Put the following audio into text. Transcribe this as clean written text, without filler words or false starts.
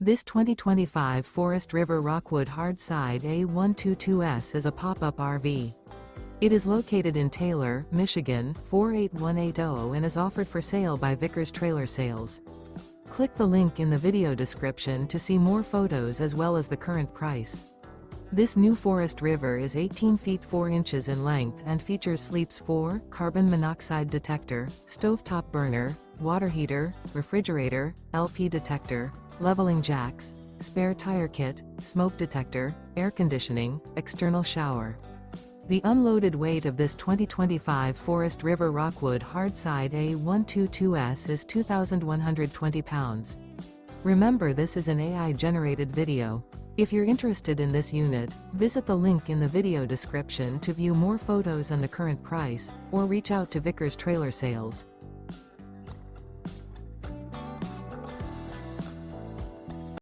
This 2025 Forest River Rockwood Hardside A122S is a pop-up RV. It is located in Taylor, Michigan, 48180 and is offered for sale by Vickers Trailer Sales. Click the link in the video description to see more photos as well as the current price. This new Forest River is 18 feet 4 inches in length and features sleeps 4, carbon monoxide detector, stovetop burner, water heater, refrigerator, LP detector, leveling jacks, spare tire kit, smoke detector, air conditioning, external shower. The unloaded weight of this 2025 Forest River Rockwood Hardside A122S is 2,120 pounds. Remember, this is an AI-generated video. If you're interested in this unit, visit the link in the video description to view more photos and the current price, or reach out to Vickers Trailer Sales.